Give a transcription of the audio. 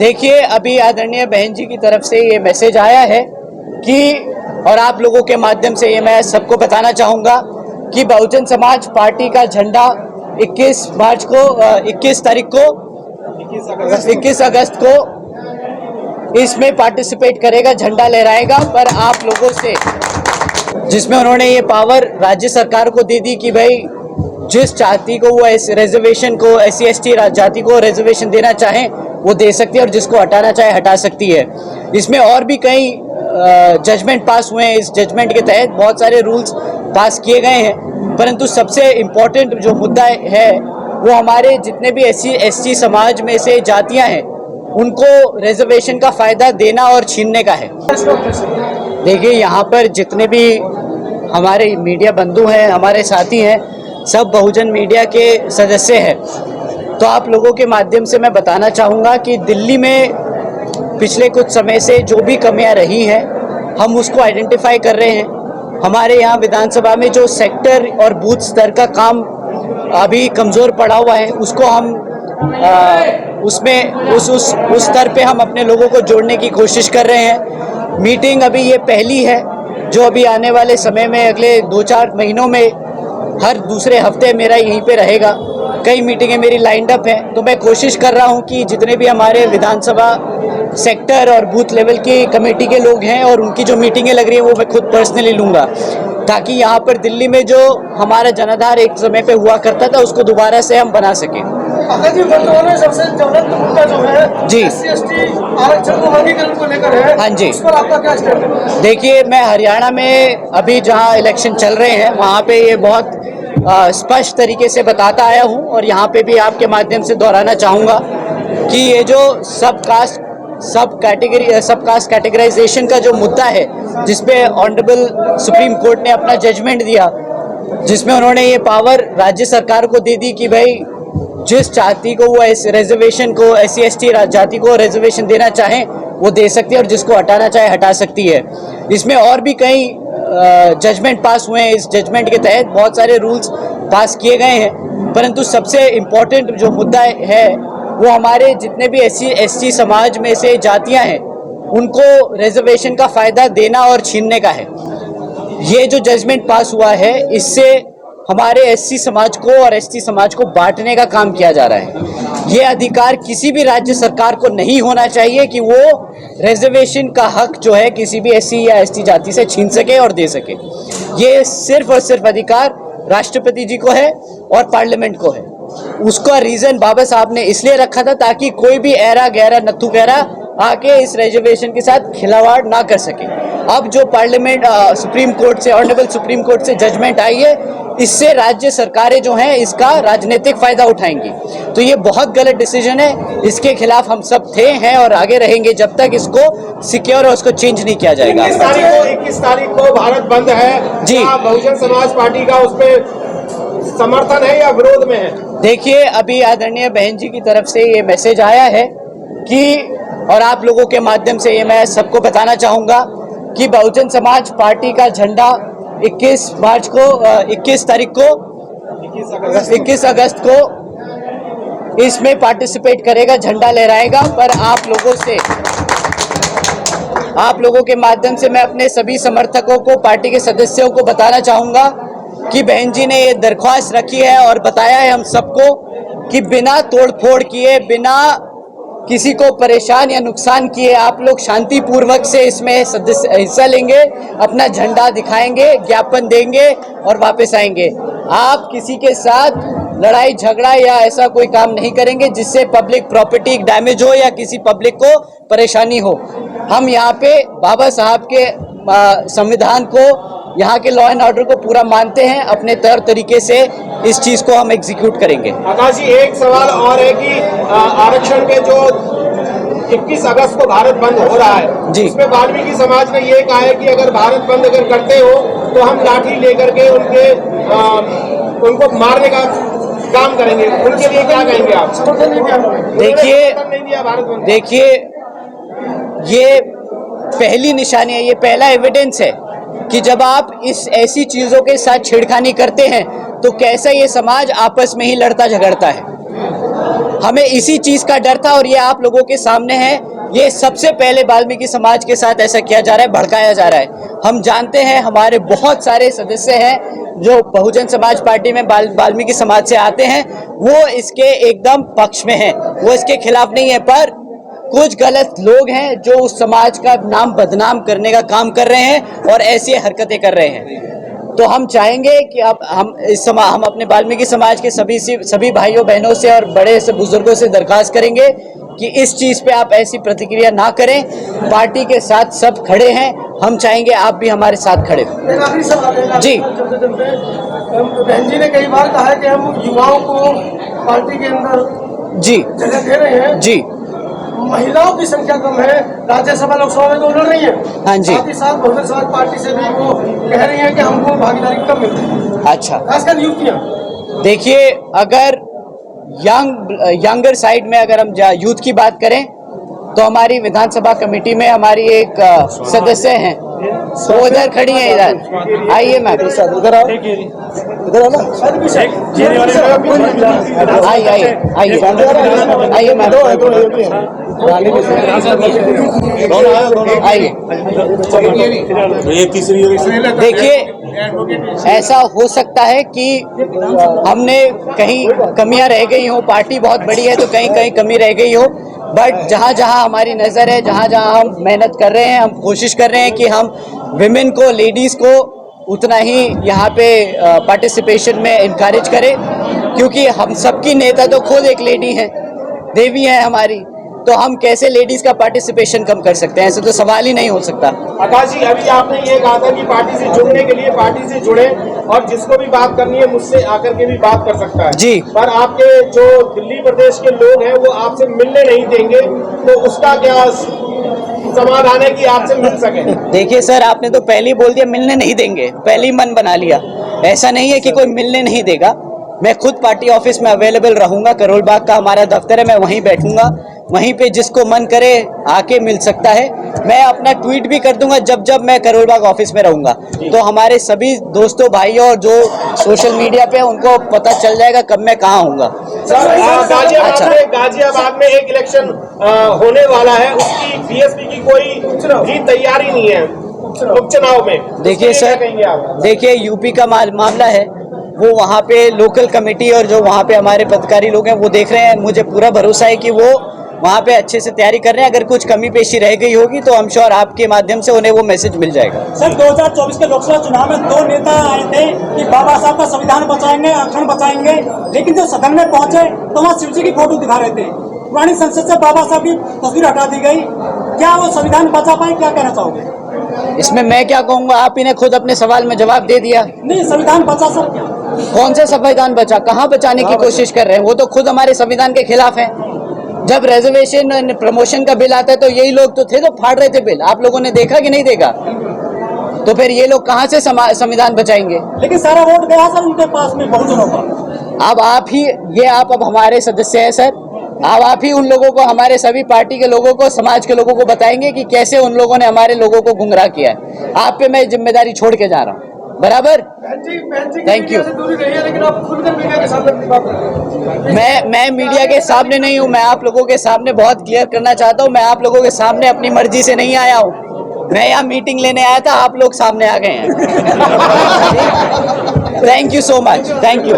देखिए, अभी आदरणीय बहन जी की तरफ से ये मैसेज आया है कि और आप लोगों के माध्यम से ये मैं सबको बताना चाहूँगा कि बहुजन समाज पार्टी का झंडा 21 मार्च को 21 तारीख को 21 अगस्त को इसमें पार्टिसिपेट करेगा, झंडा लहराएगा। पर आप लोगों से जिसमें उन्होंने ये पावर राज्य सरकार को दे दी कि भाई जिस जाति को वो रिजर्वेशन को SC/ST जाति को रिजर्वेशन देना चाहें वो दे सकती है और जिसको हटाना चाहे हटा सकती है। इसमें और भी कई जजमेंट पास हुए हैं। इस जजमेंट के तहत बहुत सारे रूल्स पास किए गए हैं, परंतु सबसे इम्पोर्टेंट जो मुद्दा है वो हमारे जितने भी SC/ST समाज में से जातियां हैं उनको रिजर्वेशन का फ़ायदा देना और छीनने का है। देखिए, यहाँ पर जितने भी हमारे मीडिया बंधु हैं, हमारे साथी हैं, सब बहुजन मीडिया के सदस्य हैं। तो आप लोगों के माध्यम से मैं बताना चाहूँगा कि दिल्ली में पिछले कुछ समय से जो भी कमियां रही हैं हम उसको आइडेंटिफाई कर रहे हैं। हमारे यहाँ विधानसभा में जो सेक्टर और बूथ स्तर का काम अभी कमज़ोर पड़ा हुआ है उसको हम उस स्तर पे हम अपने लोगों को जोड़ने की कोशिश कर रहे हैं। मीटिंग अभी ये पहली है जो अभी आने वाले समय में अगले 2-4 महीनों में हर दूसरे हफ्ते मेरा यहीं पे रहेगा। कई मीटिंगें मेरी लाइंड अप हैं, तो मैं कोशिश कर रहा हूं कि जितने भी हमारे विधानसभा सेक्टर और बूथ लेवल की कमेटी के लोग हैं और उनकी जो मीटिंगें लग रही हैं वो मैं खुद पर्सनली लूँगा, ताकि यहाँ पर दिल्ली में जो हमारा जनाधार एक समय पे हुआ करता था उसको दोबारा से हम बना सकें। जी, सबसे ज्वलंत मुद्दा जो है जी SC/ST आरक्षण को वर्गीकरण को लेकर है। हाँ जी, उस पर आपका क्या स्टैंड है? देखिए, मैं हरियाणा में अभी जहाँ इलेक्शन चल रहे हैं वहाँ पे ये बहुत स्पष्ट तरीके से बताता आया हूँ और यहाँ पे भी आपके माध्यम से दोहराना चाहूँगा कि ये जो सब कास्ट कैटेगराइजेशन का जो मुद्दा है जिसपे ऑनरेबल सुप्रीम कोर्ट ने अपना जजमेंट दिया, जिसमें उन्होंने ये पावर राज्य सरकार को दे दी कि भाई जिस जाति को वो रिजर्वेशन को SC/ST जाति को रिजर्वेशन देना चाहें वो दे सकती है और जिसको हटाना चाहे हटा सकती है। इसमें और भी कई जजमेंट पास हुए हैं। इस जजमेंट के तहत बहुत सारे रूल्स पास किए गए हैं, परंतु सबसे इम्पोर्टेंट जो मुद्दा है वो हमारे जितने भी SC/ST समाज में से जातियां हैं उनको रिजर्वेशन का फ़ायदा देना और छीनने का है। ये जो जजमेंट पास हुआ है इससे हमारे SC समाज को और ST समाज को बांटने का काम किया जा रहा है। ये अधिकार किसी भी राज्य सरकार को नहीं होना चाहिए कि वो रिजर्वेशन का हक जो है किसी भी SC या ST जाति से छीन सके और दे सके। ये सिर्फ और सिर्फ अधिकार राष्ट्रपति जी को है और पार्लियामेंट को है। उसका रीज़न बाबा साहब ने इसलिए रखा था ताकि कोई भी ऐरा गहरा नत्थू गहरा आके इस रिजर्वेशन के साथ खिलवाड़ ना कर सके। अब जो पार्लियामेंट सुप्रीम कोर्ट से ऑनरेबल सुप्रीम कोर्ट से जजमेंट आई है, इससे राज्य सरकारें जो हैं इसका राजनीतिक फ़ायदा उठाएंगी। तो ये बहुत गलत डिसीजन है, इसके खिलाफ हम सब थे, हैं और आगे रहेंगे जब तक इसको सिक्योर और उसको चेंज नहीं किया जाएगा। 21 तारीख को भारत बंद है जी, बहुजन समाज पार्टी का उस पर समर्थन है या विरोध में है? देखिए, अभी आदरणीय बहन जी की तरफ से ये मैसेज आया है कि और आप लोगों के माध्यम से ये मैं सबको बताना चाहूँगा कि बहुजन समाज पार्टी का झंडा 21 मार्च को 21 तारीख को 21 अगस्त को इसमें पार्टिसिपेट करेगा, झंडा लहराएगा। पर आप लोगों के माध्यम से मैं अपने सभी समर्थकों को, पार्टी के सदस्यों को बताना चाहूँगा कि बहन जी ने ये दरख्वास्त रखी है और बताया है हम सबको कि बिना तोड़फोड़ किए, बिना किसी को परेशान या नुकसान किए आप लोग शांतिपूर्वक से इसमें हिस्सा लेंगे, अपना झंडा दिखाएंगे, ज्ञापन देंगे और वापस आएंगे। आप किसी के साथ लड़ाई झगड़ा या ऐसा कोई काम नहीं करेंगे जिससे पब्लिक प्रॉपर्टी डैमेज हो या किसी पब्लिक को परेशानी हो। हम यहाँ पे बाबा साहब के संविधान को, यहाँ के लॉ एंड ऑर्डर को पूरा मानते हैं। अपने तौर तरीके से इस चीज़ को हम एग्जीक्यूट करेंगे। आकाश जी, एक सवाल और है कि आरक्षण के जो 21 अगस्त को भारत बंद हो रहा है जी, इसमें वाल्मीकि समाज ने ये कहा है कि अगर भारत बंद अगर करते हो तो हम लाठी लेकर के उनको मारने का काम करेंगे। उनके लिए क्या कहेंगे आप? देखिए, ये पहली निशानी है, ये पहला एविडेंस है कि जब आप इस ऐसी चीज़ों के साथ छेड़खानी करते हैं तो कैसा ये समाज आपस में ही लड़ता झगड़ता है। हमें इसी चीज का डर था और ये आप लोगों के सामने है। ये सबसे पहले वाल्मीकि समाज के साथ ऐसा किया जा रहा है, भड़काया जा रहा है। हम जानते हैं हमारे बहुत सारे सदस्य हैं जो बहुजन समाज पार्टी में वाल्मीकि समाज से आते हैं, वो इसके एकदम पक्ष में हैं, वो इसके खिलाफ नहीं है। पर कुछ गलत लोग हैं जो उस समाज का नाम बदनाम करने का काम कर रहे हैं और ऐसी हरकतें कर रहे हैं। तो हम चाहेंगे कि अब हम अपने वाल्मीकि समाज के सभी भाइयों बहनों से और बड़े से बुजुर्गों से दरख्वास्त करेंगे कि इस चीज पे आप ऐसी प्रतिक्रिया ना करें। पार्टी के साथ सब खड़े हैं, हम चाहेंगे आप भी हमारे साथ खड़े हो। जी, बहन जी ने कई बार कहा है कि हम युवाओं को पार्टी के अंदर जी जगह दे रहे हैं। जी, महिलाओं की संख्या कम है, राज्यसभा लोकसभा में तो लड़ रही है। हाँ जी। साथ ही साथ बहुजन समाज पार्टी से भी वो कह रही है कि हमको भागीदारी कम मिल रही है, अच्छा। खासकर युवतियाँ। देखिए, अगर यंगर साइड में अगर हम यूथ की बात करें तो हमारी विधानसभा कमेटी में हमारी एक सदस्य हैं, वो इधर खड़ी हैं। इधर आइए मैम, इधर आओ, इधर आओ ना। आइए आइए आइए मैम, आइए। देखिए, ऐसा हो सकता है कि हमने कहीं कमियां रह गई हो, पार्टी बहुत बड़ी है तो कहीं कहीं कमी रह गई हो, बट जहां जहां हमारी नज़र है, जहां जहां हम मेहनत कर रहे हैं, हम कोशिश कर रहे हैं कि हम विमेन को, लेडीज़ को उतना ही यहाँ पे पार्टिसिपेशन में इनकरेज करें, क्योंकि हम सबकी नेता तो खुद एक लेडी हैं, देवी हैं हमारी, तो हम कैसे लेडीज का पार्टिसिपेशन कम कर सकते हैं? ऐसे तो सवाल ही नहीं हो सकता। आकाश जी, अभी आपने ये कहा था कि पार्टी से जुड़ने के लिए पार्टी से जुड़े और जिसको भी बात करनी है मुझसे आकर के भी बात कर सकता है जी। पर आपके जो दिल्ली प्रदेश के लोग हैं वो आपसे मिलने नहीं देंगे, तो उसका क्या समाधान है कि आपसे मिल सके? देखिए सर, आपने तो पहले ही बोल दिया मिलने नहीं देंगे, पहले ही मन बना लिया। ऐसा नहीं है कि कोई मिलने नहीं देगा। मैं खुद पार्टी ऑफिस में अवेलेबल रहूंगा, करोल बाग का हमारा दफ्तर है, मैं वहीं बैठूंगा, वहीं पे जिसको मन करे आके मिल सकता है। मैं अपना ट्वीट भी कर दूंगा जब जब मैं करोल बाग ऑफिस में रहूंगा, तो हमारे सभी दोस्तों भाइयों और जो सोशल मीडिया पे उनको पता चल जाएगा कब मैं कहाँ हूँगा। गाजियाबाद में एक इलेक्शन होने वाला है, उसकी बीएसपी की कोई भी तैयारी नहीं है उपचुनाव में। देखिए सर, देखिए यूपी का मामला है, वो वहाँ पे लोकल कमेटी और जो वहाँ पे हमारे पत्रकारी लोग हैं वो देख रहे हैं। मुझे पूरा भरोसा है कि वो वहाँ पे अच्छे से तैयारी कर रहे हैं। अगर कुछ कमी पेशी रह गई होगी तो हम श्योर आपके माध्यम से उन्हें वो मैसेज मिल जाएगा। सर, 2024 के लोकसभा चुनाव में 2 नेता आए थे कि बाबा साहब का संविधान बचाएंगे, आरक्षण बचाएंगे, लेकिन जब सदन में पहुंचे तो वहाँ शिव जी की फोटो दिखा रहे थे। पुरानी संसद से बाबा साहब की तस्वीर हटा दी गई। क्या वो संविधान बचा पाए? क्या कहना चाहोगे इसमें? मैं क्या कहूँगा, आप ही ने खुद अपने सवाल में जवाब दे दिया। नहीं, संविधान बचा सर? कौन सा संविधान बचा? कहाँ बचाने की कोशिश कर रहे हैं? वो तो खुद हमारे संविधान के खिलाफ है। जब रिजर्वेशन प्रमोशन का बिल आता है तो यही लोग तो थे जो फाड़ रहे थे बिल। आप लोगों ने देखा कि नहीं देखा? तो फिर ये लोग कहाँ से संविधान बचाएंगे? लेकिन सारा वोट गया सर उनके पास में, बहुजनों का। अब आप ही ये आप अब हमारे सदस्य हैं सर, अब आप ही उन लोगों को, हमारे सभी पार्टी के लोगों को, समाज के लोगों को बताएंगे कि कैसे उन लोगों ने हमारे लोगों को गुमराह किया है। आप पे मैं जिम्मेदारी छोड़ के जा रहा हूँ। बराबर? Thank you. मैं मीडिया के सामने नहीं हूँ, मैं आप लोगों के सामने बहुत क्लियर करना चाहता हूँ। मैं आप लोगों के सामने अपनी मर्जी से नहीं आया हूँ, मैं यहाँ मीटिंग लेने आया था, आप लोग सामने आ गए हैं। Thank you so much, thank you.